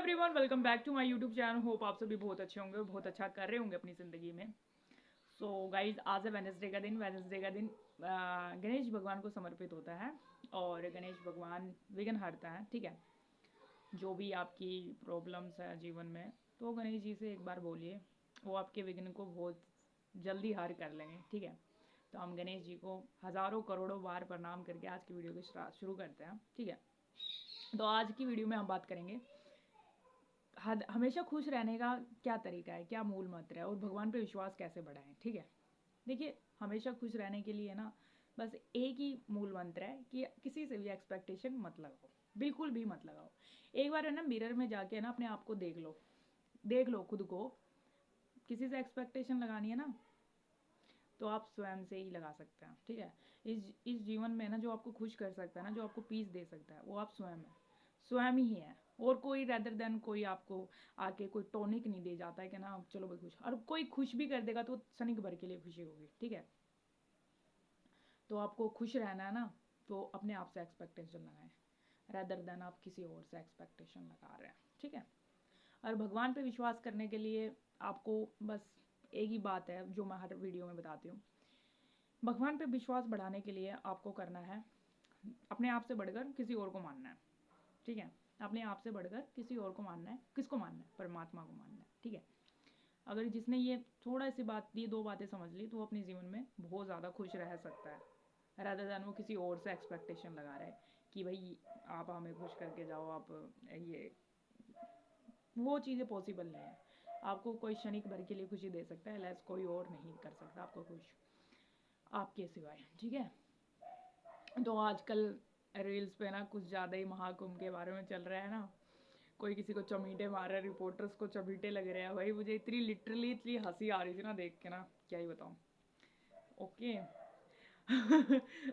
Everyone, welcome back to my YouTube channel. Hope आप सभी बहुत अच्छे होंगे, बहुत अच्छा कर रहे होंगे अपनी ज़िंदगी में। सो गाइज, आज है वेडनेसडे का दिन। वेडनेसडे का दिन गणेश भगवान को समर्पित होता है और गणेश भगवान विघ्न हरता है। ठीक है, जो भी आपकी प्रॉब्लम्स है जीवन में, तो गणेश जी से एक बार बोलिए, वो आपके विघ्न को बहुत जल्दी हर कर लेंगे। ठीक है, तो हम गणेश जी को हज़ारों करोड़ों बार प्रणाम करके आज की वीडियो को शुरू करते हैं। ठीक है, तो आज की वीडियो में हम बात करेंगे हमेशा खुश रहने का क्या तरीका है, क्या मूल मंत्र है और भगवान पे विश्वास कैसे बढ़ाएं। ठीक है, देखिए, हमेशा खुश रहने के लिए ना बस एक ही मूल मंत्र है कि किसी से भी एक्सपेक्टेशन मत लगाओ, बिल्कुल भी मत लगाओ। एक बार है ना मिरर में जाके ना अपने आप को देख लो खुद को। किसी से एक्सपेक्टेशन लगानी है ना तो आप स्वयं से ही लगा सकते हैं। ठीक है, इस जीवन में ना जो आपको खुश कर सकता है ना, जो आपको पीस दे सकता है, वो आप स्वयं ही है। और कोई रेदर देन कोई आपको आके कोई टॉनिक नहीं दे जाता है कि ना चलो भाई खुश, और कोई खुश भी कर देगा तो क्षणिक भर के लिए खुशी होगी। ठीक है, तो आपको खुश रहना है ना, तो अपने आप से एक्सपेक्टेशन लगाएं रेदर देन आप किसी और से एक्सपेक्टेशन लगा रहे हैं। ठीक है, और भगवान पे विश्वास करने के लिए आपको बस एक ही बात है जो मैं हर वीडियो में बताती हूँ। भगवान पे विश्वास बढ़ाने के लिए आपको करना है अपने आप से बढ़कर किसी और को मानना है। ठीक है, अपने आप से बढ़कर किसी और को मानना है। किसको मानना है? परमात्मा को मानना है। ठीक है, अगर जिसने ये थोड़ा सी बात ये दो बातें समझ ली तो वो अपने जीवन में बहुत ज़्यादा खुश रह सकता है, रादर दैन वो किसी और से एक्सपेक्टेशन लगा रहे कि भाई आप हमें खुश करके जाओ। आप ये वो चीज़ें पॉसिबल नहीं है। आपको कोई क्षणिक भर के लिए खुशी दे सकता है, लेस कोई और नहीं कर सकता आपको खुश आपके सिवाय। ठीक है, तो आजकल रील्स पे ना कुछ ज़्यादा ही महाकुंभ के बारे में चल रहा है ना। कोई किसी को चमीटे मार रहा है, रिपोर्टर्स को चमीटे लग रहे हैं। भाई मुझे इतनी लिटरली इतनी हंसी आ रही थी ना देख के ना, क्या ही बताऊँ। ओके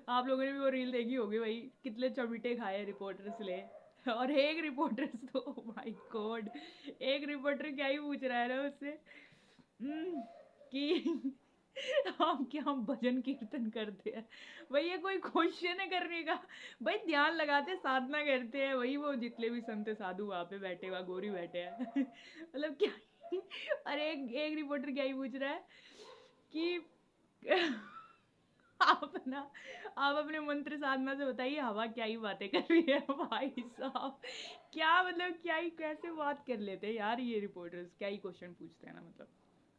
आप लोगों ने भी वो रील देखी होगी भाई, कितने चमीटे खाए रिपोर्टर्स ले। और एक रिपोर्टर्स तो माय गॉड, एक रिपोर्टर क्या ही पूछ रहा है ना उससे कि हम क्या हम भजन कीर्तन करते हैं। भाई ये कोई क्वेश्चन है करने का? भाई ध्यान लगाते साधना करते हैं, वही वो जितने भी संत साधु वहाँ पे बैठे हुआ गोरी बैठे हैं मतलब क्या अरे एक रिपोर्टर क्या ही पूछ रहा है कि आप अपने मंत्र साधना से बताइए हवा क्या ही बातें कर रही है। भाई साहब, क्या मतलब क्या ही कैसे बात कर लेते हैं यार ये रिपोर्टर्स, क्या ही क्वेश्चन पूछते हैं ना, मतलब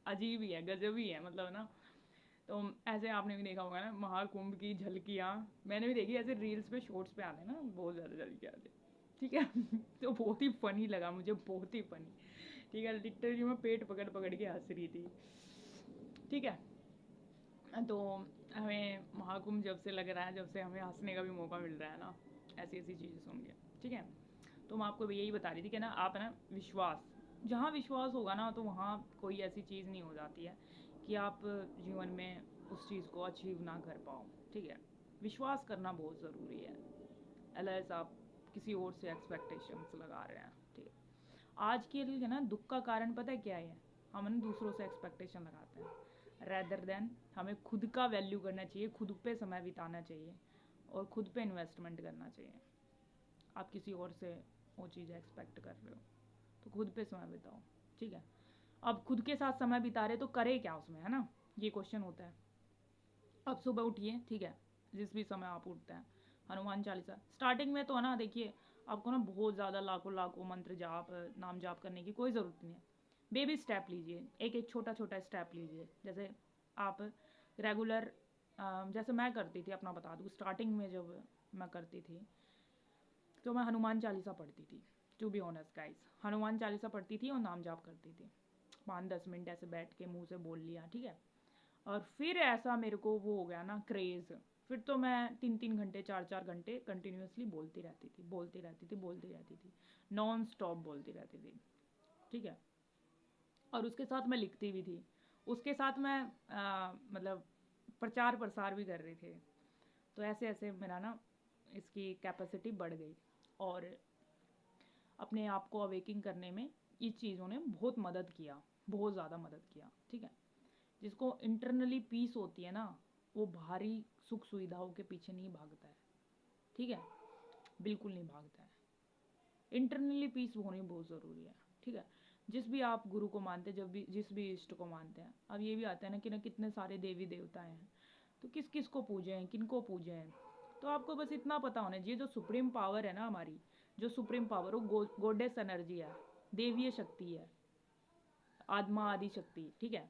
अजीब ही है, गजब ही है, मतलब ना। तो ऐसे आपने भी देखा होगा ना महाकुंभ की झलकियाँ, मैंने भी देखी ऐसे रील्स पे शॉर्ट्स पे आते हैं ना, बहुत ज़्यादा झलकियाँ आती। ठीक है तो बहुत ही फनी लगा मुझे, बहुत ही फनी। ठीक है, लिटरली मैं पेट पकड़ पकड़ के हंस रही थी। ठीक है, तो हमें महाकुंभ जब से लग रहा है, जब से हमें हंसने का भी मौका मिल रहा है ना, ऐसी ऐसी चीज़ें सुन के। ठीक है, तो मैं आपको यही बता रही थी कि ना आप ना विश्वास, जहाँ विश्वास होगा ना तो वहाँ कोई ऐसी चीज़ नहीं हो जाती है कि आप जीवन में उस चीज़ को अचीव ना कर पाओ। ठीक है, विश्वास करना बहुत ज़रूरी है, अलेस आप किसी और से एक्सपेक्टेशंस लगा रहे हैं। ठीक है, आज के लिए ना दुख का कारण पता है क्या है? हम ना दूसरों से एक्सपेक्टेशन लगाते हैं रेदर देन हमें खुद का वैल्यू करना चाहिए, खुद पे समय बिताना चाहिए और खुद पे इन्वेस्टमेंट करना चाहिए। आप किसी और से वो चीज़ एक्सपेक्ट कर रहे हो तो खुद पे समय बिताओ। ठीक है, अब खुद के साथ समय बिता रहे तो करे क्या उसमें, है ना, ये क्वेश्चन होता है। अब सुबह उठिए, ठीक है, जिस भी समय आप उठते हैं, हनुमान चालीसा स्टार्टिंग में तो है ना, देखिए आपको ना बहुत ज़्यादा लाखों लाखों मंत्र जाप नाम जाप करने की कोई ज़रूरत नहीं है। बेबी स्टेप लीजिए, एक एक छोटा छोटा स्टेप लीजिए। जैसे आप रेगुलर, जैसे मैं करती थी, अपना बता दूँ, स्टार्टिंग में जब मैं करती थी तो मैं हनुमान चालीसा पढ़ती थी। To be honest guys, Hanuman Chalisa पढ़ती थी और नाम जाप करती थी। 5-10 मिनट ऐसे बैठ के मुंह से बोल लिया। ठीक है, और फिर ऐसा मेरे को वो हो गया ना क्रेज़, फिर तो मैं 3-3 घंटे 4-4 घंटे कंटिन्यूसली बोलती रहती थी, नॉन स्टॉप बोलती रहती थी। ठीक है, और उसके साथ मैं लिखती भी थी, उसके साथ मैं मतलब प्रचार प्रसार भी कर रही थी। तो ऐसे ऐसे मेरा ना इसकी कैपेसिटी बढ़ गई और अपने आप को अवेकिंग करने में इस चीज़ों ने बहुत मदद किया, बहुत ज़्यादा मदद किया। ठीक है, जिसको इंटरनली पीस होती है ना, वो बाहरी सुख सुविधाओं के पीछे नहीं भागता है। ठीक है, बिल्कुल नहीं भागता है। इंटरनली पीस होनी बहुत ज़रूरी है, ठीक है। जिस भी आप गुरु को मानते हैं, जब भी जिस भी इष्ट को मानते हैं, अब ये भी आता है ना कितने सारे देवी देवता हैं, तो किस किस को पूजे हैं, किन को पूजे हैं। तो आपको बस इतना पता होना चाहिए, जो सुप्रीम पावर है ना हमारी, जो सुप्रीम पावर वो गॉडेस एनर्जी है, देवीय शक्ति है, आत्मा आदि शक्ति, ठीक है।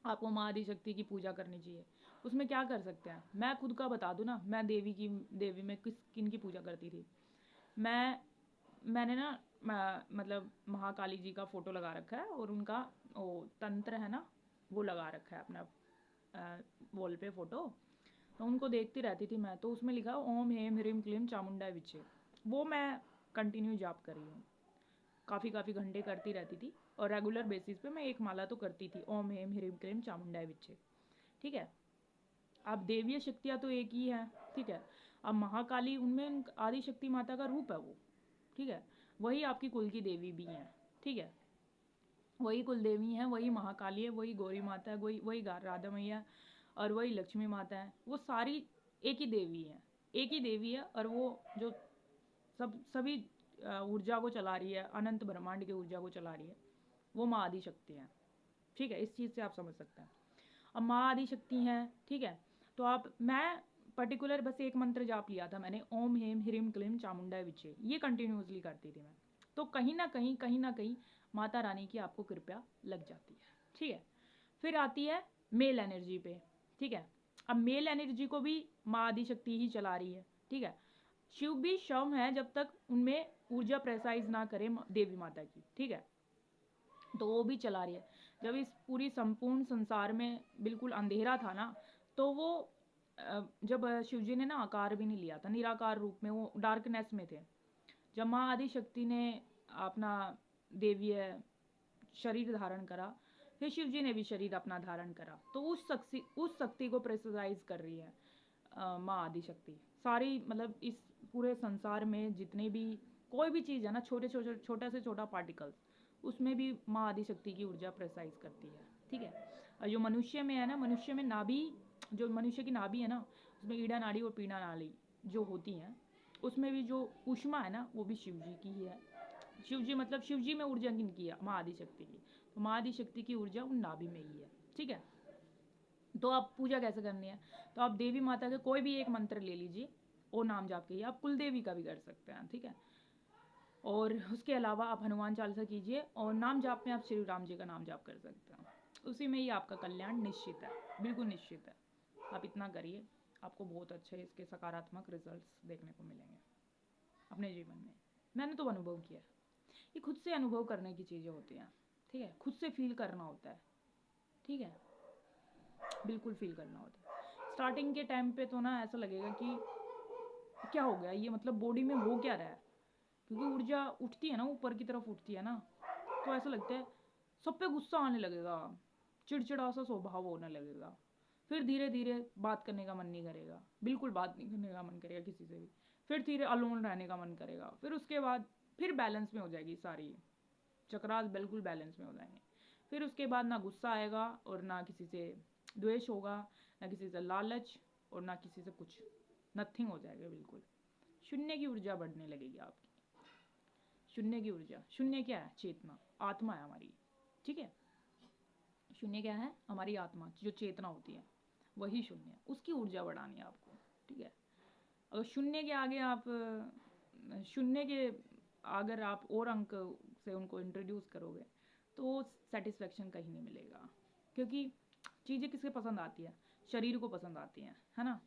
आपको माँ आदि शक्ति की पूजा करनी चाहिए। उसमें क्या कर सकते हैं, मैं खुद का बता दूं ना, मैं देवी में किन की पूजा करती थी। मैंने ना मतलब महाकाली जी का फोटो लगा रखा है, और उनका वो तंत्र है ना, वो लगा रखा है अपना वॉल पे फोटो। तो उनको देखती रहती थी मैं, तो उसमें लिखा ओम हेम ह्रीम क्लीम चामुंडा विचे। वो मैं कंटिन्यू जाप कर रही हूँ, काफ़ी घंटे करती रहती थी, और रेगुलर बेसिस पे मैं एक माला तो करती थी, ओम हेम ह्रीम क्लीम चामुंडाय विचे, ठीक है। अब देवीय शक्तियाँ तो एक ही है, ठीक है। अब महाकाली उनमें आदि शक्ति माता का रूप है वो, ठीक है। वही आपकी कुल की देवी भी हैं, ठीक है। वही कुल देवी हैं, वही महाकाली है, वही गौरी माता है, वही राधा मैया, और वही लक्ष्मी माता है। वो सारी एक ही देवी है, एक ही देवी है। और वो जो सभी ऊर्जा को चला रही है, अनंत ब्रह्मांड की ऊर्जा को चला रही है, वो माँ आदि शक्ति है, ठीक है। इस चीज़ से आप समझ सकते हैं। अब माँ आदि शक्ति हैं, ठीक है। तो मैं पर्टिकुलर बस एक मंत्र जाप लिया था मैंने, ओम हेम ह्रीम क्लीम चामुंडा विचे, ये कंटिन्यूसली करती थी मैं। तो कहीं ना कहीं माता रानी की आपको कृपया लग जाती है, ठीक है। फिर आती है मेल एनर्जी पे, ठीक है। अब मेल एनर्जी को भी माँ आदि शक्ति ही चला रही है, ठीक है। शिव भी शव है जब तक उनमें ऊर्जा प्रेसाइज ना करे देवी माता की, ठीक है। तो वो भी चला रही है। जब इस पूरी संपूर्ण संसार में बिल्कुल अंधेरा था ना, तो वो जब शिवजी ने ना आकार भी नहीं लिया था, निराकार रूप में वो डार्कनेस में थे। जब माँ आदि शक्ति ने अपना देवीय शरीर धारण करा, फिर शिव जी ने भी शरीर अपना धारण करा, तो उस शक्ति को प्रेसराइज कर रही है माँ आदि शक्ति। सारी मतलब इस पूरे संसार में जितने भी कोई भी चीज़ है ना, छोटा से छोटा पार्टिकल्स, उसमें भी माँ आदि शक्ति की ऊर्जा प्रेसराइज करती है, ठीक है। और जो मनुष्य में है ना, मनुष्य में नाभि, जो मनुष्य की नाभि है ना, उसमें ईड़ा नाड़ी और पीड़ा नाड़ी जो होती हैं, उसमें भी जो ऊष्मा है ना, वो भी शिव जी की ही है। शिव जी मतलब शिव जी में ऊर्जा किनकी है, माँ आदि शक्ति की। तो माँ आदि शक्ति की ऊर्जा उन नाभि में ही है, ठीक है। तो आप पूजा कैसे करनी है, तो आप देवी माता के कोई भी एक मंत्र ले लीजिए, वो नाम जाप कीजिए। आप कुल देवी का भी कर सकते हैं, ठीक है। और उसके अलावा आप हनुमान चालीसा कीजिए, और नाम जाप में आप श्री राम जी का नाम जाप कर सकते हैं। उसी में ही आपका कल्याण निश्चित है, बिल्कुल निश्चित है। आप इतना करिए, आपको बहुत अच्छे इसके सकारात्मक रिजल्ट्स देखने को मिलेंगे अपने जीवन में। मैंने तो अनुभव किया है। ये खुद से अनुभव करने की चीज़ें होती हैं, ठीक है। खुद से फील करना होता है, ठीक है। बिल्कुल फील करना होता है। स्टार्टिंग के टाइम पे तो ना ऐसा लगेगा कि क्या हो गया ये, मतलब बॉडी में हो क्या रहा है, क्योंकि ऊर्जा उठती है ना, ऊपर की तरफ उठती है ना, तो ऐसा लगता है सब पे गुस्सा आने लगेगा, चिड़चिड़ा सा स्वभाव होने लगेगा। फिर धीरे धीरे बात करने का मन नहीं करेगा, बिल्कुल बात नहीं करने का मन करेगा किसी से भी। फिर धीरे अलोन रहने का मन करेगा। फिर उसके बाद फिर बैलेंस में हो जाएगी सारी चक्रास, बिल्कुल बैलेंस में हो जाएंगे। फिर उसके बाद ना गुस्सा आएगा, और ना किसी से द्वेष होगा, ना किसी से लालच, और ना किसी से कुछ, नथिंग हो जाएगा बिल्कुल। शून्य की ऊर्जा बढ़ने लगेगी आपकी। शून्य की ऊर्जा, शून्य क्या है, चेतना, आत्मा है हमारी, ठीक है। शून्य क्या है, हमारी आत्मा, जो चेतना होती है, वही शून्य है। उसकी ऊर्जा बढ़ानी है आपको, ठीक है। अगर शून्य के आगे आप शून्य के अगर आप और अंक से उनको इंट्रोड्यूस करोगे, तो सेटिस्फेक्शन कहीं नहीं मिलेगा। क्योंकि चीज़ें किसके पसंद आती है, शरीर को पसंद आती हैं, है ना।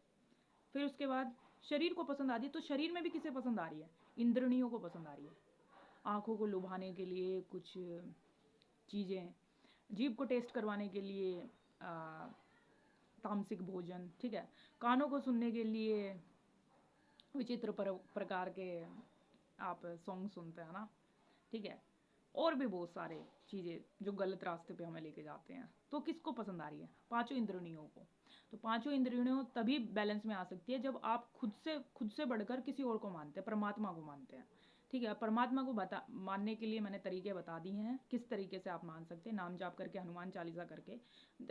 फिर उसके बाद शरीर को पसंद आती है, तो शरीर में भी किसे पसंद आ रही है, इंद्रियों को पसंद आ रही है। आँखों को लुभाने के लिए कुछ चीज़ें, जीभ को टेस्ट करवाने के लिए तामसिक भोजन, ठीक है। कानों को सुनने के लिए विचित्र प्रकार के आप सॉन्ग सुनते हैं ना, ठीक है। और भी बहुत सारे चीज़ें जो गलत रास्ते पे हमें लेके जाते हैं। तो किसको पसंद आ रही है, पांचों इंद्रियों को। तो पांचों इंद्रियों तभी बैलेंस में आ सकती है जब आप खुद से बढ़कर किसी और को मानते हैं, परमात्मा को मानते हैं, ठीक है। परमात्मा को मानने के लिए मैंने तरीके बता दिए हैं, किस तरीके से आप मान सकते हैं। नाम जाप करके, हनुमान चालीसा करके,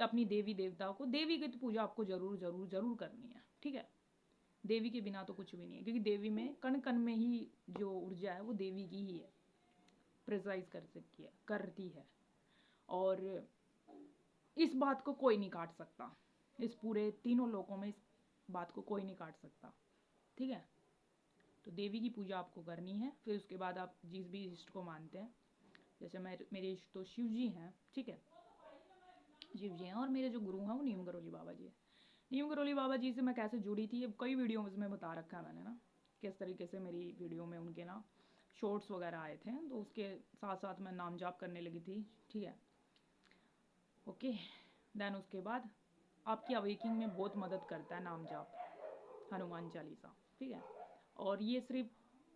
अपनी देवी देवताओं को, देवी की तो पूजा आपको जरूर जरूर जरूर करनी है, ठीक है। देवी के बिना तो कुछ भी नहीं है, क्योंकि देवी में कण कण में ही जो ऊर्जा है वो देवी की ही है, प्रेसाइज कर सकती है, करती है। और इस बात को कोई नहीं काट सकता, इस पूरे तीनों लोकों में इस बात को कोई नहीं काट सकता, ठीक है। तो देवी की पूजा आपको करनी है। फिर उसके बाद आप जिस भी इष्ट को मानते हैं, जैसे मेरे इष्ट तो शिव जी हैं, ठीक है, शिव जी हैं। और मेरे जो गुरु हैं वो नीम करोली बाबा जी हैं। नीम करोली बाबा जी से मैं कैसे जुड़ी थी, अब कई वीडियोज़ में बता रखा है मैंने ना, किस तरीके से मेरी वीडियो में उनके ना शॉर्ट्स वगैरह आए थे, तो उसके साथ साथ मैं नाम जाप करने लगी थी, ठीक है। ओके, देन उसके बाद आपकी अवेकिंग में बहुत मदद करता है नाम जाप, हनुमान चालीसा, ठीक है। और ये सिर्फ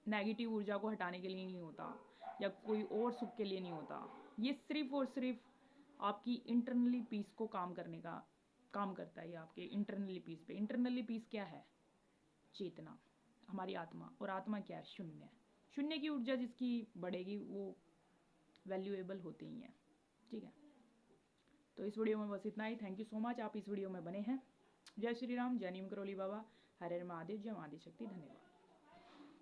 नेगेटिव ऊर्जा को हटाने के लिए नहीं होता, या कोई और सुख के लिए नहीं होता, ये सिर्फ और सिर्फ आपकी इंटरनली पीस को काम करने का काम करता है। ये आपके इंटरनली पीस पे, इंटरनली पीस क्या है, चेतना, हमारी आत्मा। और आत्मा क्या है, शून्य। शून्य की ऊर्जा जिसकी बढ़ेगी वो वैल्यूएबल होती ही है, ठीक है। तो इस वीडियो में बस इतना ही। थैंक यू सो मच, आप इस वीडियो में बने हैं। जय श्री राम, जय नीम करोली बाबा, हरे हर महादेव, जय महादेव शक्ति, धन्यवाद।